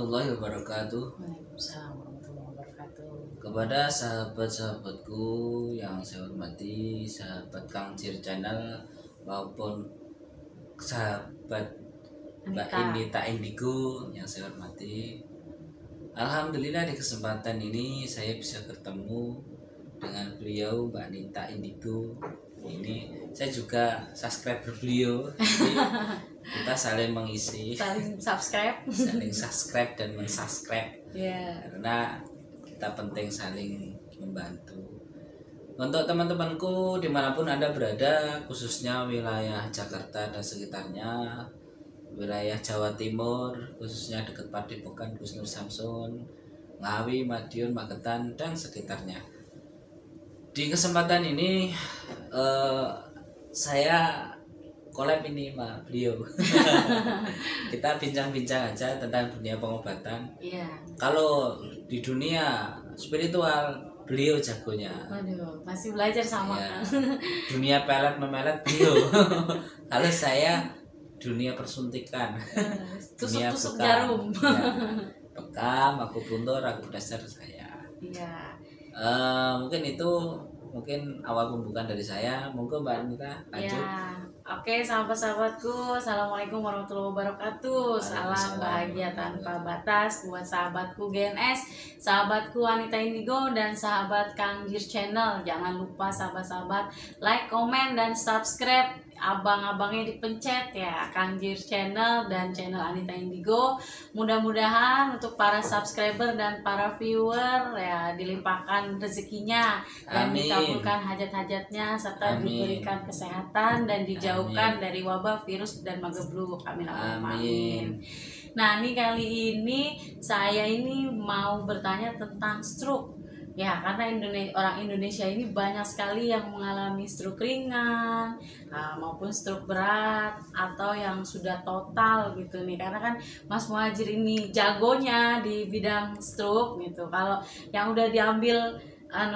warahmatullahi wabarakatuh. Waalaikumsalam warahmatullahi wabarakatuh. Kepada sahabat-sahabatku yang saya hormati, sahabat Kangcir Channel maupun sahabat Mbak Inita Indigo yang saya hormati. Alhamdulillah di kesempatan ini saya bisa bertemu dengan beliau Mbak Nita Indigo. Ini saya juga subscriber beliau. Jadi kita saling mengisi, Saling subscribe dan mensubscribe. Karena kita penting saling membantu. Untuk teman-temanku dimanapun Anda berada, khususnya wilayah Jakarta dan sekitarnya, wilayah Jawa Timur, khususnya dekat Padepokan Gus Nur Samsun, Ngawi, Madiun, Magetan dan sekitarnya. Di kesempatan ini saya collab ini Mbak beliau. Kita bincang-bincang aja tentang dunia pengobatan. Kalau di dunia spiritual beliau jagonya. Waduh, masih belajar sama. Dunia pelet memelet beliau. Kalau saya dunia persuntikan. Tusuk-tusuk jarum. Bekam, aku buntur, aku dasar saya. Mungkin itu awal pembukaan dari saya. Monggo Mbak Nita lanjut. Oke, sahabat-sahabatku, assalamualaikum warahmatullahi wabarakatuh. Salam bahagia tanpa batas buat sahabatku GNS, sahabatku Anita Indigo, dan sahabat Kangcir Channel. Jangan lupa sahabat-sahabat like, komen, dan subscribe. Abang-abangnya dipencet ya, Kangcir Channel dan channel Anita Indigo. Mudah-mudahan untuk para subscriber dan para viewer ya dilimpahkan rezekinya dan dikabulkan hajat-hajatnya serta diberikan kesehatan dan dijauhkan dari wabah, virus, dan magebluk. Amin, amin, amin. Nah, ini kali ini saya ini mau bertanya tentang stroke. Ya, karena orang Indonesia ini banyak sekali yang mengalami stroke ringan maupun stroke berat atau yang sudah total gitu nih. Karena kan Mas Muhajir ini jagonya di bidang stroke gitu. Kalau yang udah diambil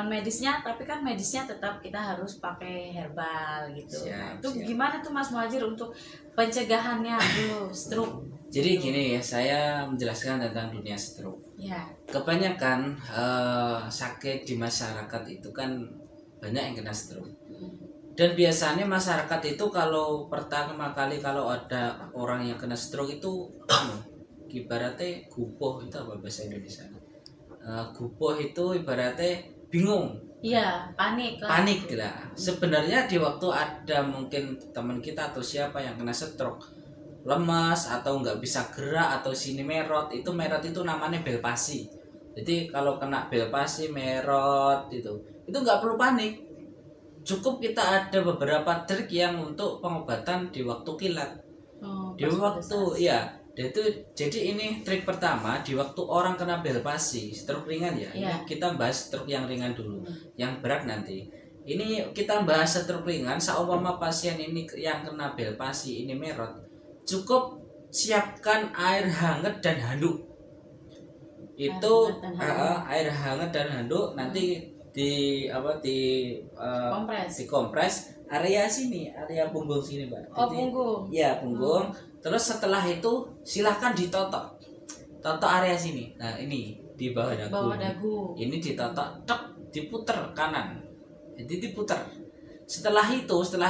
medisnya, tapi kan medisnya tetap kita harus pakai herbal gitu. Gimana tuh Mas Muhajir untuk pencegahannya dulu stroke? Jadi gini ya, saya menjelaskan tentang dunia stroke. Kebanyakan sakit di masyarakat itu kan banyak yang kena stroke. Dan biasanya masyarakat itu kalau pertama kali kalau ada orang yang kena stroke itu ibaratnya gupoh, itu apa bahasa Indonesia? Gupoh itu ibaratnya bingung. Panik lah. Sebenarnya di waktu ada mungkin teman kita atau siapa yang kena stroke, lemas atau nggak bisa gerak atau sini merot itu namanya belpasi. Jadi kalau kena belpasi, merot itu nggak perlu panik. Cukup kita ada beberapa trik yang untuk pengobatan di waktu kilat. Jadi ini trik pertama di waktu orang kena belpasi, stroke ringan ya. Ini kita bahas stroke yang ringan dulu, yang berat nanti. Ini kita bahas stroke ringan. Seumpama pasien ini yang kena belpasi, ini merot, cukup siapkan air hangat dan handuk. Air hangat dan handuk nanti dikompres area sini, area punggung sini, Mbak. Punggung. Iya, punggung. Terus setelah itu silahkan ditotok area sini. Nah, ini di bawah dagu. Ini ditotok, diputer kanan. Jadi diputer. Setelah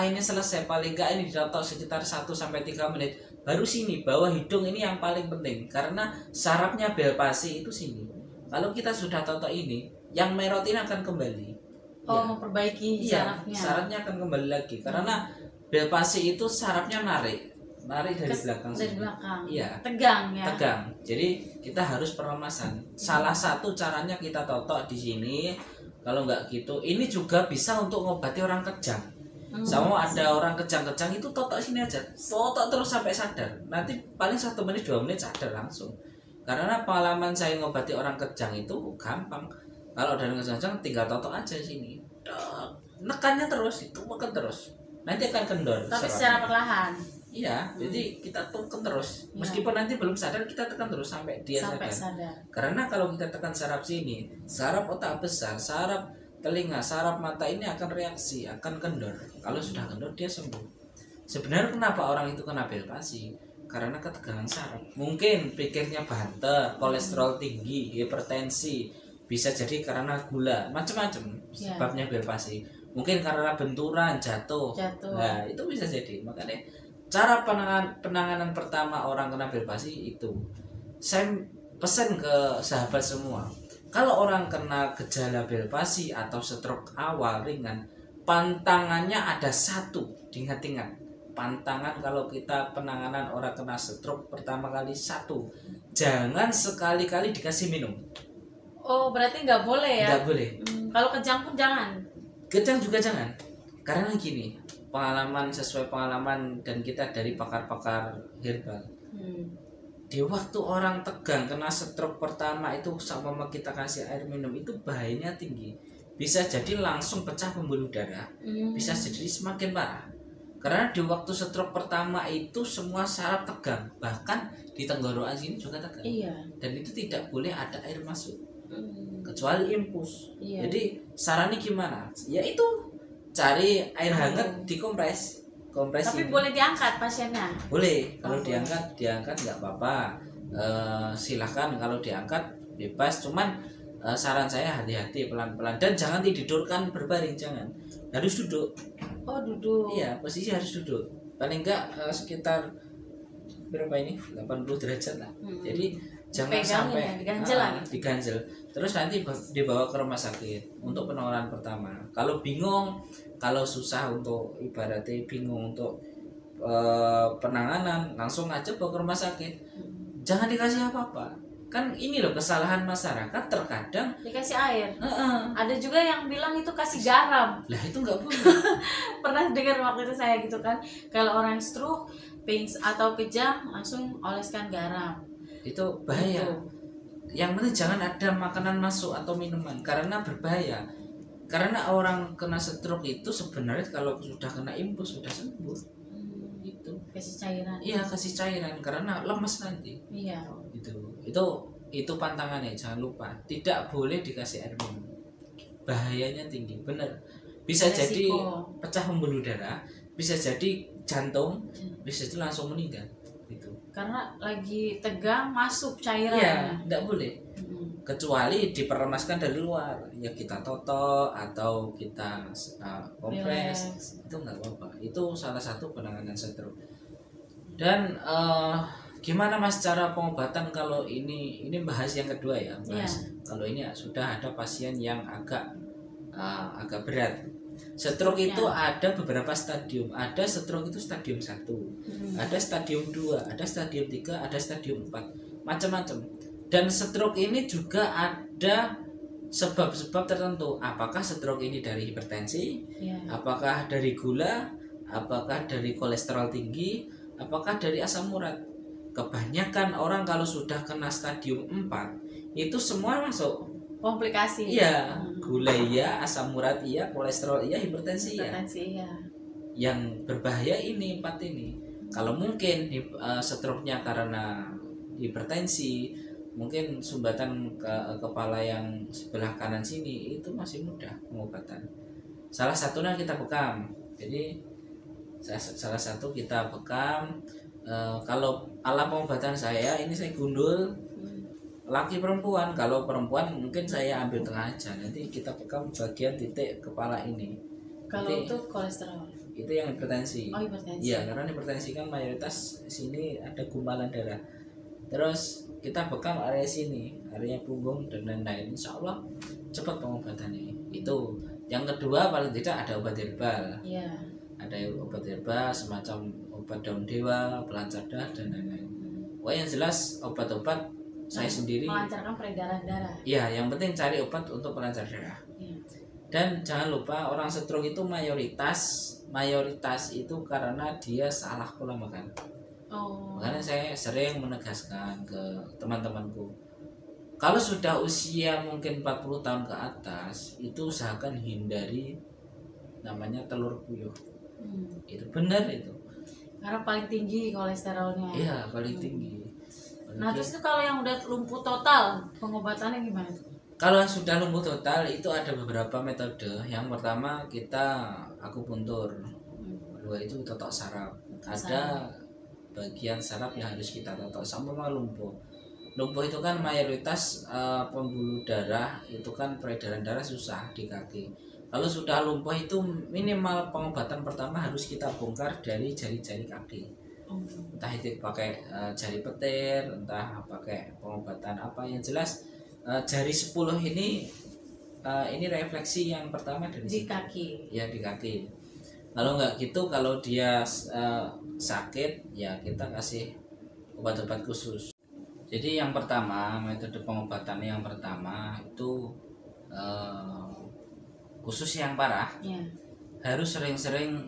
ini selesai, paling enggak ini ditotok sekitar 1-3 menit. Baru sini, bawah hidung ini yang paling penting. Karena sarafnya belpasi itu sini. Kalau kita sudah totok ini, yang merot ini akan kembali. Memperbaiki sarafnya. Sarafnya akan kembali lagi. Karena belpasi itu sarafnya narik dari belakang. Tegang ya. Tegang. Jadi kita harus perlemasan. Salah satu caranya kita totok di sini. Kalau nggak gitu, ini juga bisa untuk ngobati orang kejang. Sama ada orang kejang-kejang itu totok sini aja, totok terus sampai sadar. Nanti paling 1 menit 2 menit sadar langsung. Karena pengalaman saya ngobati orang kejang itu gampang. Kalau ada orang kejang tinggal totok aja sini. Nekannya terus, itu makan terus. Nanti akan kendor. Tapi secara perlahan. Jadi kita tekan terus. Meskipun nanti belum sadar, kita tekan terus sampai dia sadar. Karena kalau kita tekan saraf sini, saraf otak besar, saraf telinga, saraf mata ini akan reaksi, akan kendor. Kalau sudah kendor dia sembuh. Sebenarnya kenapa orang itu kena belpasi? karena ketegangan saraf. Mungkin pikirnya banter, kolesterol tinggi, hipertensi, bisa jadi karena gula, macam-macam sebabnya hipertensi. Mungkin karena benturan, jatuh. Nah, itu bisa jadi. Makanya cara penanganan pertama orang kena hipertensi itu, saya pesan ke sahabat semua, kalau orang kena gejala hipertensi atau stroke awal ringan, pantangannya ada satu. Diingat-ingat, pantangan kalau kita penanganan orang kena stroke pertama kali satu, jangan sekali-kali dikasih minum. Oh, berarti nggak boleh ya? Nggak boleh. Kalau kejang pun jangan. Kejang juga jangan. Karena gini, sesuai pengalaman dan kita dari pakar-pakar herbal. Di waktu orang tegang kena stroke pertama itu, sama kita kasih air minum itu bahayanya tinggi. Bisa jadi langsung pecah pembuluh darah, bisa jadi semakin parah. Karena di waktu stroke pertama itu semua saraf tegang, bahkan di tenggorokan sini juga tegang. Dan itu tidak boleh ada air masuk, kecuali infus. Jadi sarannya gimana? Yaitu cari air hangat, dikompres. Tapi ini boleh diangkat pasiennya? Boleh, kalau diangkat nggak apa-apa. Silahkan kalau diangkat bebas, cuman saran saya hati-hati, pelan-pelan, dan jangan ditidurkan berbaring, jangan, harus duduk. Oh, duduk. Iya, posisi harus duduk, paling enggak sekitar berapa ini, 80 derajat lah. Jadi jangan sampai diganjel. Terus nanti dibawa ke rumah sakit untuk penanganan pertama. Kalau bingung, kalau susah untuk ibaratnya bingung untuk penanganan, langsung aja bawa ke rumah sakit. Jangan dikasih apa-apa. Kan ini loh kesalahan masyarakat, terkadang dikasih air. Ada juga yang bilang itu kasih garam. Lah itu nggak boleh. Pernah dengar waktu itu saya gitu kan, kalau orang stroke, pingsan atau kejang langsung oleskan garam. Itu bahaya. Yang penting jangan ada makanan masuk atau minuman, karena berbahaya. Karena orang kena stroke itu sebenarnya kalau sudah kena infus sudah sembuh. Itu kasih cairan. Iya, kasih cairan karena lemes nanti. Iya. Itu pantangannya, jangan lupa. Tidak boleh dikasih air minum. Bahayanya tinggi, bener. Bisa resiko. Jadi pecah pembuluh darah, bisa jadi jantung, bisa jadi langsung meninggal. Gitu. Karena lagi tegang masuk cairan. Iya, tidak boleh. Kecuali diperemaskan dari luar, ya kita toto atau kita kompres, itu nggak apa-apa. Itu salah satu penanganan stroke. Dan gimana Mas cara pengobatan kalau ini bahas yang kedua ya, Mas. Kalau ini sudah ada pasien yang agak berat. Stroke itu ada beberapa stadium. Ada stroke itu stadium 1, ada stadium 2, ada stadium 3, ada stadium 4, macam-macam. Dan stroke ini juga ada sebab-sebab tertentu. Apakah stroke ini dari hipertensi? Apakah dari gula? Apakah dari kolesterol tinggi? Apakah dari asam urat? Kebanyakan orang kalau sudah kena stadium 4 itu semua masuk komplikasi. Iya, gula iya, asam urat iya, kolesterol iya, hipertensi iya. Yang berbahaya ini 4 ini. Kalau mungkin stroke-nya karena hipertensi, mungkin sumbatan ke kepala yang sebelah kanan sini, itu masih mudah pengobatan. Salah satunya kita bekam. Jadi salah satu kita bekam. Kalau alat pengobatan saya ini saya gundul laki perempuan. Kalau perempuan mungkin saya ambil tengah aja, nanti kita bekam bagian titik kepala ini. Kalau itu kolesterol, itu yang hipertensi. Oh, hipertensi. Iya, karena hipertensi kan mayoritas sini ada gumpalan darah. Terus kita bekam area sini, area punggung dan lain-lain. Insya Allah cepat pengobatannya. Itu. Yang kedua paling tidak ada obat herbal. Iya. Ada obat herbal semacam obat daun dewa, pelancar darah dan lain-lain. Wah, yang jelas obat-obat saya sendiri melancarkan peredaran darah. Iya, yang penting cari obat untuk pelancar darah. Iya. Dan jangan lupa orang stroke itu mayoritas itu karena dia salah pola makan. Makanya saya sering menegaskan ke teman-temanku, kalau sudah usia mungkin 40 tahun ke atas, itu usahakan hindari namanya telur puyuh. Itu benar itu. Karena paling tinggi kolesterolnya. Iya, paling tinggi. Nah, terus itu kalau yang udah lumpuh total, pengobatannya gimana? Kalau sudah lumpuh total itu ada beberapa metode. Yang pertama kita akupuntur. Kedua itu totok saraf. Ada bagian saraf yang harus kita totok. Sama lumpuh. Lumpuh itu kan mayoritas pembuluh darah itu kan peredaran darah susah di kaki. Kalau sudah lumpuh itu minimal pengobatan pertama harus kita bongkar dari jari-jari kaki. Entah itu pakai jari petir, entah pakai pengobatan apa, yang jelas jari 10 ini refleksi yang pertama dari di kaki. Ya di kaki. Kalau nggak gitu, kalau dia sakit ya kita kasih obat-obat khusus. Jadi yang pertama, metode pengobatan yang pertama itu khusus yang parah harus sering-sering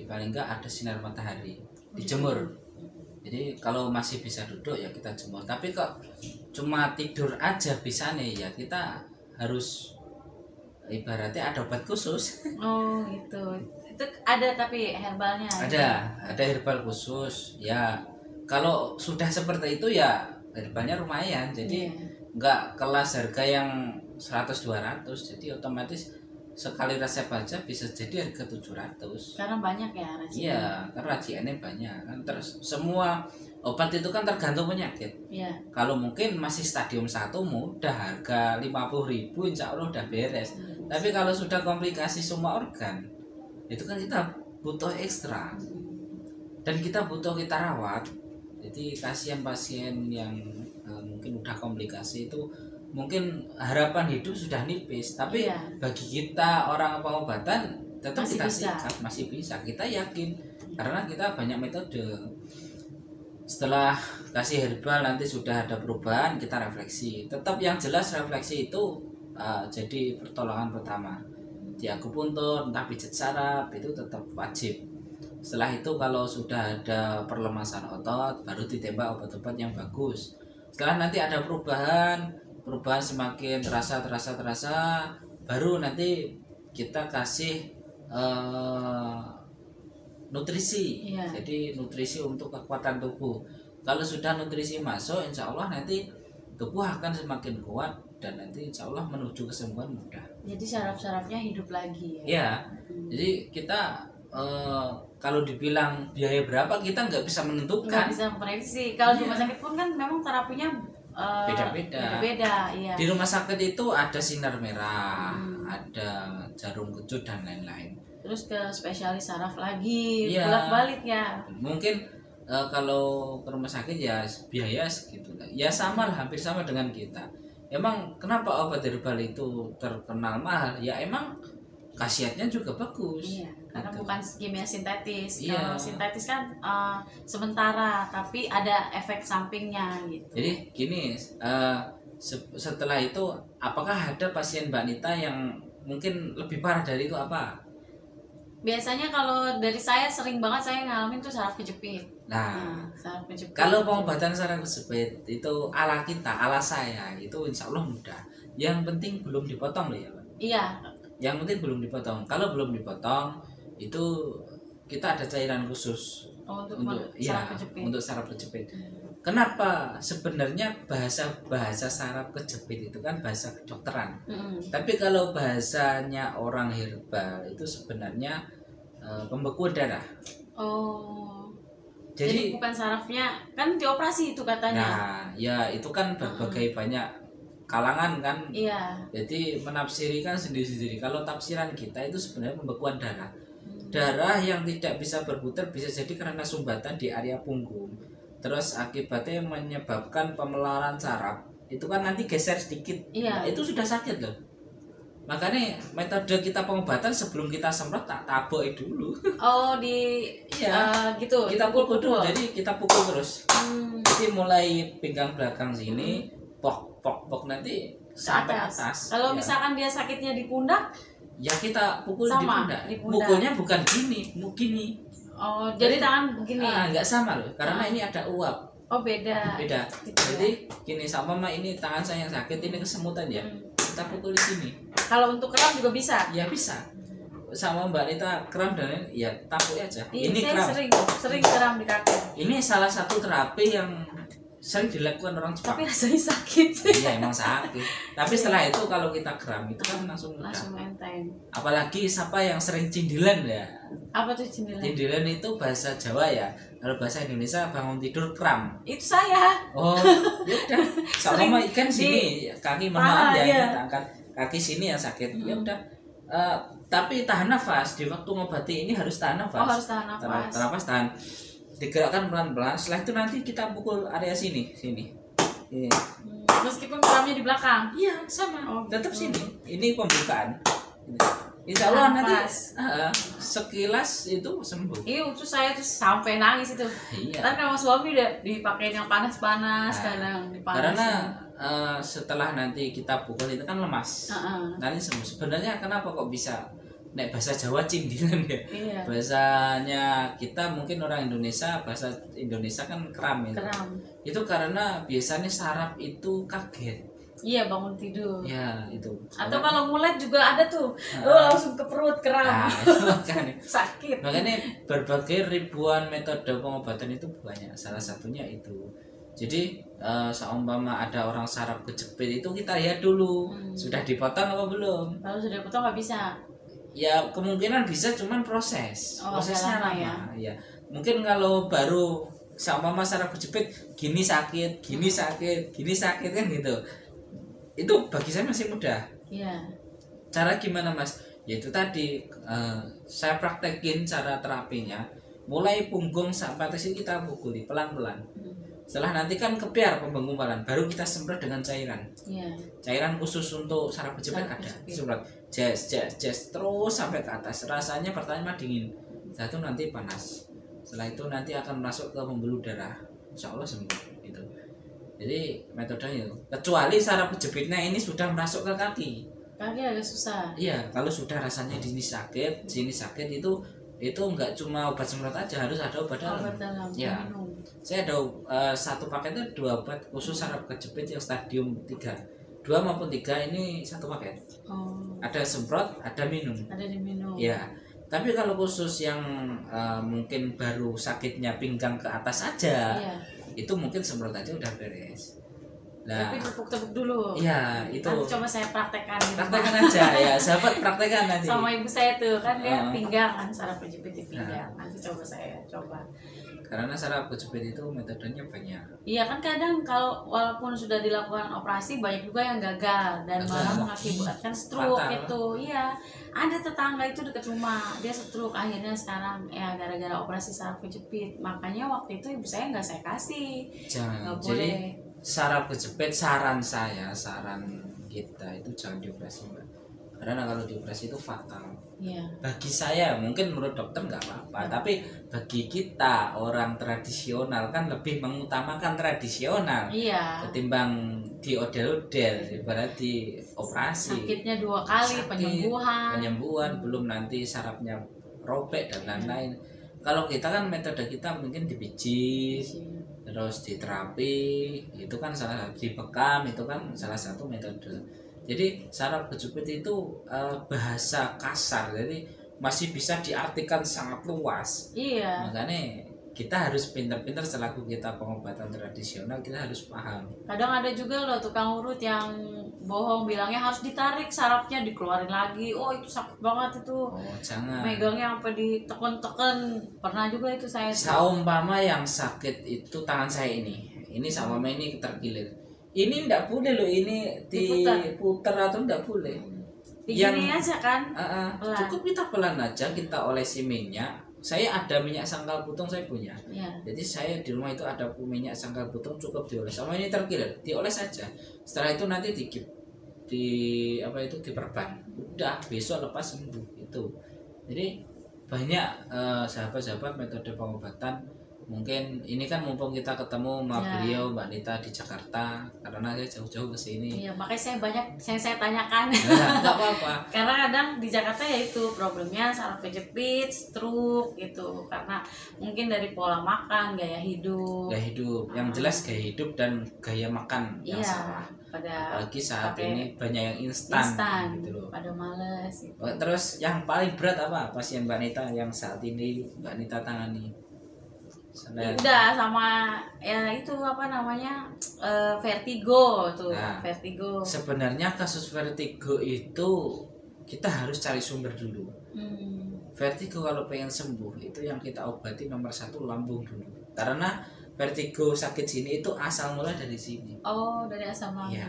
paling nggak ada sinar matahari, dijemur. Jadi kalau masih bisa duduk ya kita jemur, tapi kok cuma tidur aja bisa nih ya kita harus ibaratnya ada obat khusus. Oh gitu, itu ada tapi herbalnya ada herbal khusus ya. Kalau sudah seperti itu ya herbalnya lumayan, jadi nggak kelas harga yang 100-200, jadi otomatis sekali resep aja bisa jadi harga 700 karena banyak ya rajian. Iya, karena rajiannya banyak kan. Terus semua obat itu kan tergantung penyakit. Iya. Kalau mungkin masih stadium 1 mudah, harga 50.000 insya Allah udah beres. Tapi kalau sudah komplikasi semua organ, itu kan kita butuh ekstra dan kita butuh kita rawat. Jadi kasihan pasien yang mungkin udah komplikasi itu, mungkin harapan hidup sudah nipis, tapi bagi kita orang pengobatan tetap masih kita bisa. sikat, masih bisa, kita yakin karena kita banyak metode. Setelah kasih herbal nanti sudah ada perubahan, kita refleksi. Tetap yang jelas refleksi itu jadi pertolongan pertama. Di akupuntur, entah pijat saraf itu tetap wajib. Setelah itu kalau sudah ada perlemasan otot, baru ditembak obat-obat yang bagus. Setelah nanti ada perubahan semakin terasa, baru nanti kita kasih nutrisi. Jadi nutrisi untuk kekuatan tubuh. Kalau sudah nutrisi masuk, insya Allah nanti tubuh akan semakin kuat dan nanti insya Allah menuju kesembuhan mudah. Jadi saraf-sarafnya hidup lagi ya? Iya. Jadi kita kalau dibilang biaya berapa kita nggak bisa menentukan. Nggak bisa memprediksi. Kalau di rumah sakit pun kan memang terapinya beda-beda. Iya. Di rumah sakit itu ada sinar merah, ada jarum kecut dan lain-lain. Terus ke spesialis saraf lagi, ya, bolak-balik ya. Mungkin kalau ke rumah sakit ya biaya segitu lah. Ya sama lah, hampir sama dengan kita. Emang kenapa obat herbal itu terkenal mahal? Ya emang khasiatnya juga bagus. Iya, karena gitu. bukan kimia sintetis. Iya. Kalau sintetis kan sementara, tapi ada efek sampingnya gitu. Jadi gini, setelah itu apakah ada pasien Mbak Nita yang mungkin lebih parah dari itu apa? Biasanya kalau dari saya sering banget saya ngalamin tuh saraf kejepit. Nah, saraf kejepit. Kalau pengobatan saraf kejepit itu ala kita, ala saya itu insya Allah mudah. Yang penting belum dipotong loh ya Pak. Iya. Yang penting belum dipotong. Kalau belum dipotong itu kita ada cairan khusus untuk saraf kejepit. Untuk saraf kejepit. Kenapa? Sebenarnya bahasa saraf kejepit itu kan bahasa kedokteran. Tapi kalau bahasanya orang herbal itu sebenarnya pembekuan darah. Oh. Jadi bukan sarafnya, kan dioperasi itu katanya. Nah, ya itu kan berbagai banyak kalangan kan. Iya. Jadi menafsiri kan sendiri-sendiri. Kalau tafsiran kita itu sebenarnya pembekuan darah. Darah yang tidak bisa berputar bisa jadi karena sumbatan di area punggung. Terus akibatnya menyebabkan pemelaran saraf. Itu kan nanti geser sedikit. Iya. Nah, itu sudah sakit loh. Makanya metode kita pengobatan sebelum kita semprot tak tabok dulu. Oh, gitu. Kita pukul dulu. Jadi kita pukul terus. Jadi mulai pinggang belakang sini, pok nanti sampai atas. Kalau misalkan dia sakitnya di pundak, ya kita pukul di pundak. Pukulnya bukan gini. Oh, jadi tangan begini. Enggak sama loh, karena ini ada uap. Oh, beda. Gitu. Jadi gini, sama mama ini tangan saya yang sakit, ini kesemutan ya. Kita pukul di sini. Kalau untuk kram juga bisa? Ya bisa. Sama Mbak Nita kram dan ya tampuk aja. Ini saya kram. Sering kram di kaki. Ini salah satu terapi yang sering dilakukan orang Jepang. Tapi rasanya sakit. Iya emang sakit. Tapi setelah itu kalau kita geram itu kan langsung mudah. Langsung enteng. Apalagi siapa yang sering cindilan ya. Apa tuh cindilan? Cindilan itu bahasa Jawa ya. Kalau bahasa Indonesia bangun tidur kram. Itu saya. Oh, ya udah. Sama ikan sini kaki menahan ya, kita angkat kaki sini yang sakit. Ya udah. Tapi tahan nafas di waktu ngobati ini harus tahan nafas. Oh, harus tahan nafas. Tahan nafas, tahan. Digerakkan pelan-pelan. Setelah itu nanti kita pukul area sini. Ini. Meskipun kramnya di belakang. Iya, sama. Oh, tetap gitu. sini. Ini pembukaan. Insya Allah nanti sekilas itu sembuh. Iya, itu saya tuh sampai nangis itu. Iya. Kan kalau suami udah dipakein yang panas-panas, kadang dipanas. Karena setelah nanti kita pukul itu kan lemas. Nanti sembuh. Sebenarnya kenapa kok bisa? Nek bahasa Jawa cindilan ya. Iya. Bahasanya kita mungkin orang Indonesia, bahasa Indonesia kan kram itu. Kram. Itu karena biasanya saraf itu kaget. Iya, bangun tidur. Ya, itu. Atau kalau mulai juga ada tuh. Langsung ke perut kram. Nah, makanya. Sakit. Makanya berbagai ribuan metode pengobatan itu banyak. Salah satunya itu. Jadi seumpama ada orang saraf kejepit itu kita lihat dulu sudah dipotong apa belum. Kalau sudah potong nggak bisa. Ya kemungkinan bisa, cuman prosesnya lama ya. Mungkin kalau baru seumpama saraf kejepit gini sakit kan gitu. Itu bagi saya masih mudah. Iya. Cara gimana Mas? Yaitu tadi saya praktekin cara terapinya. Mulai punggung sampai atas ini kita pukuli pelan-pelan. Setelah nanti kan kebiar pembengumalan, baru kita semprot dengan cairan. Iya. Cairan khusus untuk saraf kejepit ada. Semprot jas terus sampai ke atas. Rasanya pertama dingin, setelah itu nanti panas. Setelah itu nanti akan masuk ke pembuluh darah. Insya Allah sembuh itu. Jadi metodenya itu. Kecuali saraf kejepitnya ini sudah masuk ke kaki. Kaki agak susah. Iya, kalau sudah rasanya di sini sakit itu enggak cuma obat semprot aja, harus ada obat dalam. Obat dalam. Ya. Saya ada satu paketnya 2 obat khusus saraf kejepit yang stadium 3. 2 maupun 3 ini satu paket. Oh. Ada semprot, ada minum. Ada diminum. Ya. Tapi kalau khusus yang mungkin baru sakitnya pinggang ke atas aja, itu mungkin semprot aja udah beres. Nah, tapi tepuk-tepuk dulu. Iya, itu. Nanti coba saya praktekkan. Praktekkan aja ya, sahabat praktekkan nanti. Sama ibu saya tuh kan dia pinggang kan saraf kejepit di pinggang. Nanti coba saya coba. Karena saraf kejepit itu metodenya banyak. Iya kan kadang kalau walaupun sudah dilakukan operasi banyak juga yang gagal dan malah mengakibatkan stroke itu. Iya. Ada tetangga itu dekat rumah, dia stroke akhirnya sekarang ya gara-gara operasi saraf kejepit. Makanya waktu itu ibu saya nggak saya kasih. Jangan. Nggak Jadi boleh. saraf kejepit saran kita itu jangan dioperasi Mbak. Karena kalau dioperasi itu fatal. Iya. Bagi saya mungkin menurut dokter nggak apa-apa, tapi bagi kita orang tradisional kan lebih mengutamakan tradisional. Iya. Ketimbang diodel-odel, ibarat di operasi. Sakitnya 2 kali, penyembuhan, belum nanti sarafnya robek dan lain-lain. Kalau kita kan metode kita mungkin dipijit, terus diterapi, itu kan salah satu dibekam, itu kan salah satu metode. Jadi saraf kejepit itu bahasa kasar, jadi masih bisa diartikan sangat luas. Iya. Makanya kita harus pintar-pintar selaku kita pengobatan tradisional, kita harus paham. Kadang ada juga loh tukang urut yang bohong bilangnya harus ditarik sarafnya dikeluarin lagi. Oh itu sakit banget itu. Oh jangan. Megangnya sampai diteken-teken. Pernah juga itu saya. Saumpama yang sakit itu tangan saya ini saumpama ini terkilir. Ini enggak boleh loh, ini diputar atau enggak boleh. Begini aja kan. Cukup kita pelan aja, kita olesi minyak. Saya ada minyak sangkal butung, saya punya. Ya. Jadi saya di rumah itu ada minyak sangkal butung, cukup dioles. Sama ini terkilir, dioles aja. Setelah itu nanti diperban. Udah besok lepas sembuh itu. Jadi banyak sahabat-sahabat metode pengobatan. Mungkin ini kan mumpung kita ketemu sama beliau Mbak Nita di Jakarta, karena saya jauh-jauh ke sini. Iya, makanya saya banyak yang saya tanyakan. Enggak apa-apa. Karena kadang di Jakarta ya itu problemnya saraf kejepit, stroke gitu. Karena mungkin dari pola makan, gaya hidup. Yang jelas gaya hidup dan gaya makan yang salah. Apalagi saat ini banyak yang instan gitu loh. Pada males gitu. Terus yang paling berat apa pasien Mbak Nita yang saat ini Mbak Nita tangani? Senen. Udah sama ya itu apa namanya vertigo tuh. Nah, vertigo. Sebenarnya kasus vertigo itu kita harus cari sumber dulu. Vertigo kalau pengen sembuh itu yang kita obati nomor satu lambung dulu. Karena vertigo sakit sini itu asal mula dari sini. Oh, dari asam lambung. Ya,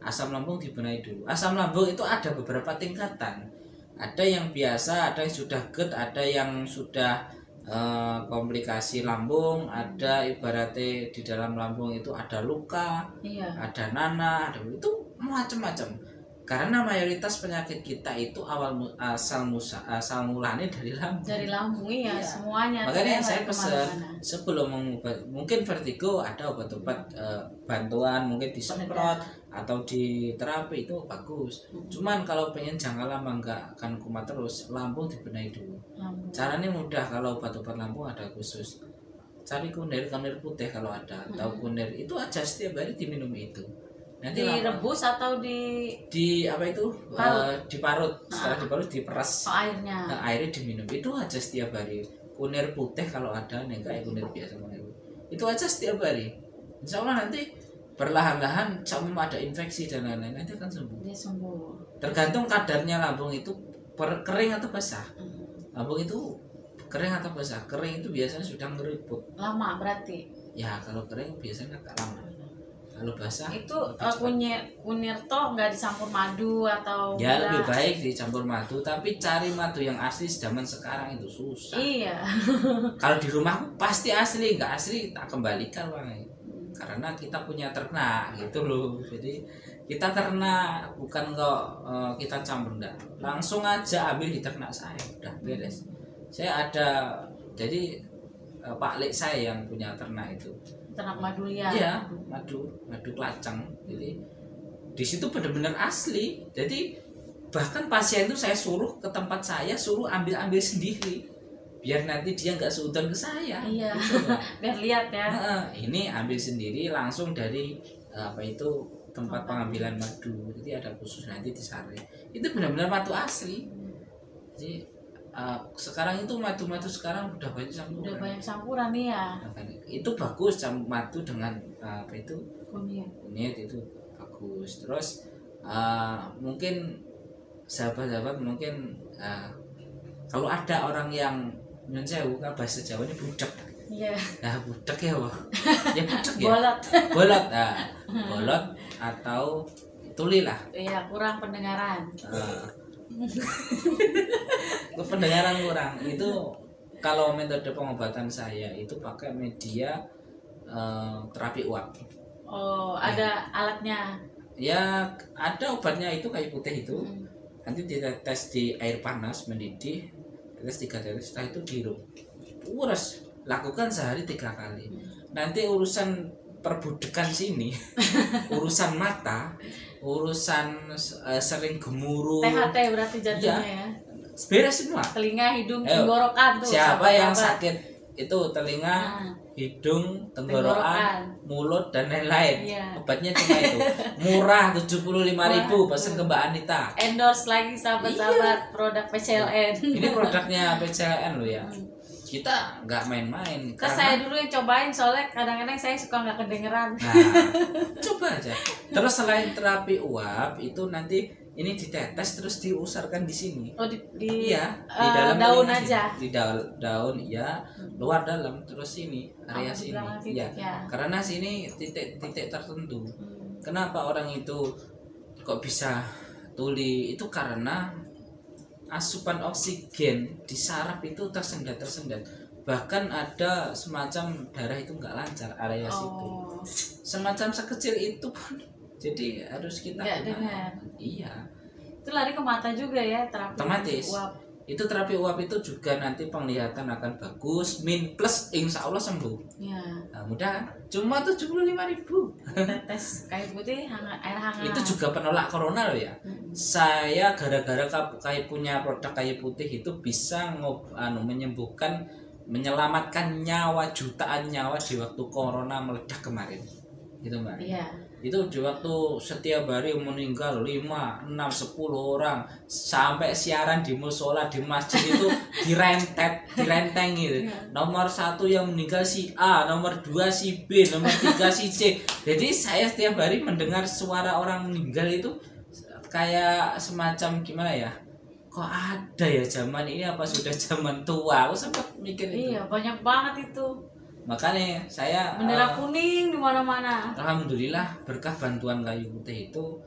asam lambung dibenahi dulu. Asam lambung itu ada beberapa tingkatan. Ada yang biasa, ada yang sudah GERD, ada yang sudah komplikasi lambung, ada ibaratnya di dalam lambung itu ada luka, Iya. ada nanah, ada itu macam-macam. Karena mayoritas penyakit kita itu asal mulanya dari lambung. Dari lambung iya, Iya. semuanya. Makanya saya pesan pesan sebelum mengobati, mungkin vertigo ada obat-obat bantuan, mungkin disemprot atau di terapi itu bagus. Cuman kalau pengen jangka lama nggak akan kumat terus, lambung dibenahi dulu. Caranya mudah, kalau obat-obat lambung ada khusus. Cari kunir putih kalau ada, atau kunir itu aja setiap hari diminum itu. Nanti direbus atau di apa itu diparut, setelah diparut diperas airnya. Nah, airnya diminum itu aja setiap hari. Kunir putih kalau ada, enggak ya kunir biasa itu aja setiap hari. Insya Allah nanti perlahan-lahan sama ada infeksi dan lain-lain nanti akan sembuh. Dia sembuh. Tergantung kadarnya lambung itu kering atau basah. Lambung itu kering atau basah. Kering itu biasanya sudah ngeriput. Lama berarti. Ya kalau kering biasanya agak lama. Kalau basah itu kunir toh nggak dicampur madu atau ya lebih baik dicampur madu, tapi cari madu yang asli zaman sekarang itu susah. Iya. Kalau di rumahku pasti asli, nggak asli tak kembalikan uangnya. Karena kita punya ternak gitu loh. Jadi kita ternak bukan kok kita campur, enggak. Langsung aja ambil di ternak saya, udah beres. Saya ada, jadi Pak Lek saya yang punya ternak itu. Ternak madu liar. Iya, madu kelacang. Jadi di situ benar-benar asli. Jadi bahkan pasien itu saya suruh ke tempat saya, suruh ambil sendiri, biar nanti dia nggak seudon ke saya. Iya. Gitu. Biar lihat ya. Ini ambil sendiri langsung dari apa itu tempat pengambilan madu. Jadi ada khusus nanti disaring. Itu benar-benar madu asli. Jadi sekarang itu madu-madu sekarang udah banyak campuran. Udah banyak campuran nih ya. Itu bagus madu dengan apa itu kunyit itu bagus. Terus mungkin sahabat-sahabat mungkin kalau ada orang yang nyun sewu bahasa Jawanya budak. Iya. Nah budak ya wah. Ya budak ya. Bolot. Bolot atau tuli lah. Iya, kurang pendengaran. Pendengaran kurang itu. Kalau metode pengobatan saya itu pakai media terapi uap. Oh, ada alatnya. Ya ada obatnya itu kayu putih itu. Nanti dites di air panas mendidih, tes 3 tetes, setelah itu dihirup. Urus, lakukan sehari 3 kali. Nanti urusan perbudekan sini, urusan mata, urusan sering gemuruh. THT berarti jatuhnya ya. Beres semua. Telinga, hidung, tenggorokan tuh. Siapa yang sakit itu telinga, hidung, tenggorokan, mulut dan lain-lain. Iya. Obatnya cuma itu. Murah 75.000, pesen ke Mbak Anita. Endorse lagi sahabat-sahabat produk PCLN. Ini produknya PCLN loh ya. Kita nggak main-main. Karena saya dulu yang cobain, soalnya kadang-kadang saya suka nggak kedengeran. Nah, coba aja. Terus selain terapi uap itu nanti ini ditetes terus diusarkan di sini. Oh iya, di dalam daun aja. Sini. Di daun ya, luar dalam terus sini area sini. Iya. Ya. Karena sini titik tertentu. Kenapa orang itu kok bisa tuli? Itu karena asupan oksigen di saraf itu tersendat. Bahkan ada semacam darah itu nggak lancar area situ. Semacam sekecil itu pun. Jadi harus kita dengar. Iya. Itu lari ke mata juga ya terapi otomatis. uap. Itu terapi uap itu juga nanti penglihatan akan bagus, min plus insya Allah sembuh. Ya. Nah, mudah kan? Cuma 75.000. Tetes kayu putih, air hangat. Itu juga penolak corona loh ya. Saya gara-gara punya produk kayu putih itu bisa menyembuhkan, menyelamatkan nyawa, jutaan nyawa di waktu corona meledak kemarin. Gitu Mbak. Iya. Itu di waktu setiap hari meninggal 5, 6, 10 orang, sampai siaran di musola di masjid itu direnteng gitu. Nomor 1 yang meninggal si A, nomor 2 si B, nomor 3 si C. Jadi saya setiap hari mendengar suara orang meninggal itu kayak semacam gimana ya? Kok ada ya zaman ini, apa sudah zaman tua? Aku sempat mikir itu. Iya, banyak banget itu. Makanya saya Bendera kuning di mana-mana. alhamdulillah berkah bantuan kayu putih itu,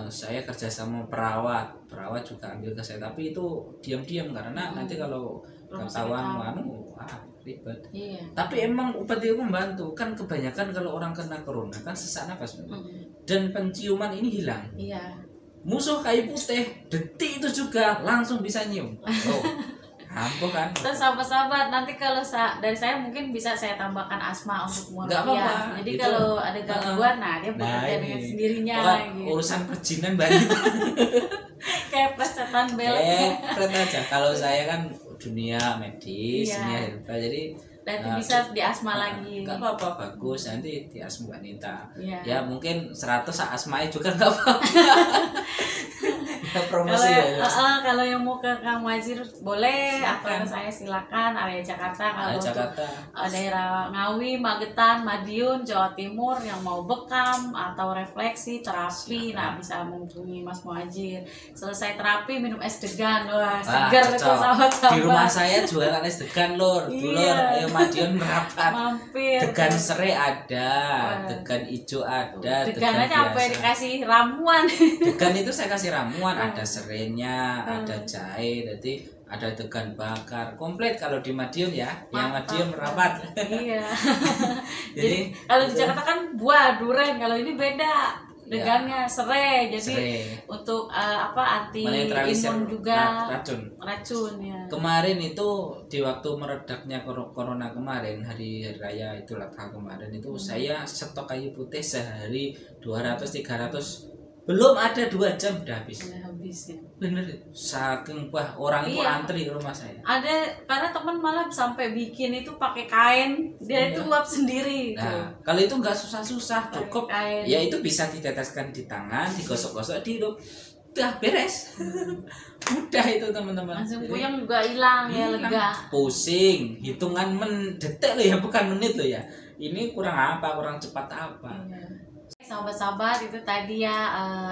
saya kerja sama perawat juga ambil ke saya, tapi itu diam-diam karena nanti kalau ketahuan ribet. Iya. Tapi emang obat itu membantu kan, kebanyakan kalau orang kena corona kan sesak nafas dan penciuman ini hilang. Iya. Musuh kayu putih detik itu juga langsung bisa nyium. Ampuh kan. Terus sahabat-sahabat, nanti kalau dari saya mungkin bisa saya tambahkan asma untuk Nggak apa-apa. Muafia. Jadi Itu, kalau ada gangguan, dia bekerja dengan sendirinya. Gitu. Urusan perjinan banyak. Kayak plesetan bel. Pret aja. Kalau saya kan dunia medis, Iya. dunia herbal, jadi Nanti bisa di asma lagi. nggak apa-apa, bagus, nanti di asma wanita. Iya. Ya mungkin 100 asmanya juga nggak apa-apa. Promosi Kalau yang mau ke Kang Wazir boleh, atau ke saya silakan. Area Jakarta, kalau Jakarta. daerah Ngawi, Magetan, Madiun, Jawa Timur yang mau bekam atau refleksi terapi, nah bisa menghubungi Mas Muhajir. Selesai terapi minum es degan, wah segar itu sahabat-sahabat. Di rumah saya jualan es degan lur, Iya. Ayo Madiun merapat. Mampir. Degan serai ada, degan hijau ada, Degan aja apa biasa. dikasih ramuan. Degan itu saya kasih ramuan, ada serainya, ada jahe, jadi ada degan bakar, komplit kalau di Madiun ya. Yang Madiun merapat. Iya. Jadi kalau di Jakarta kan buah durian, kalau ini beda. Degannya serai, jadi Serai. untuk anti Menetralisir imun juga racun ya. Kemarin itu di waktu meredaknya corona kemarin, hari raya Idul Adha kemarin itu saya stok kayu putih sehari 200-300, belum ada 2 jam udah habis. Udah habis ya. Bener, saking orang itu Iya. antri ke rumah saya. Ada, karena teman malah sampai bikin itu pakai kain, dia itu uap sendiri. Nah, kalau itu nggak susah-susah, cukup kain. ya itu bisa diteteskan di tangan, digosok-gosok, dihirup, udah beres. Mudah itu teman-teman. Langsung Jadi, puyeng juga hilang ya, lega. pusing, hitungan detik loh ya, bukan menit loh ya. Ini kurang apa, kurang cepat apa. Iya. Sahabat-sahabat, itu tadi ya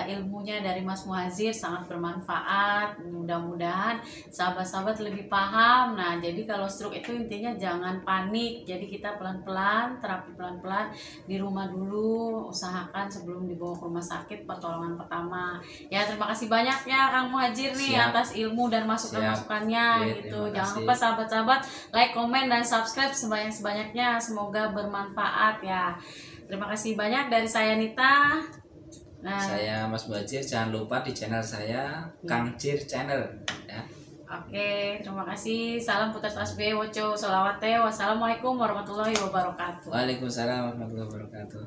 ilmunya dari Mas Muhajir, sangat bermanfaat. Mudah-mudahan sahabat-sahabat lebih paham. Nah, jadi kalau stroke itu intinya jangan panik. Jadi kita pelan-pelan, terapi pelan-pelan di rumah dulu, usahakan sebelum dibawa ke rumah sakit pertolongan pertama. Ya, terima kasih banyak ya Kang Muhajir nih atas ilmu dan masukan-masukannya gitu. Jangan lupa sahabat-sahabat like, komen, dan subscribe sebanyak-banyaknya. Semoga bermanfaat ya. Terima kasih banyak dari saya Nita. Nah, saya Mas Bajir, jangan lupa di channel saya Kang Jir Channel ya. Oke, terima kasih. Salam putar tasbih, woco, sholawate. Wassalamualaikum warahmatullahi wabarakatuh. Waalaikumsalam warahmatullahi wabarakatuh.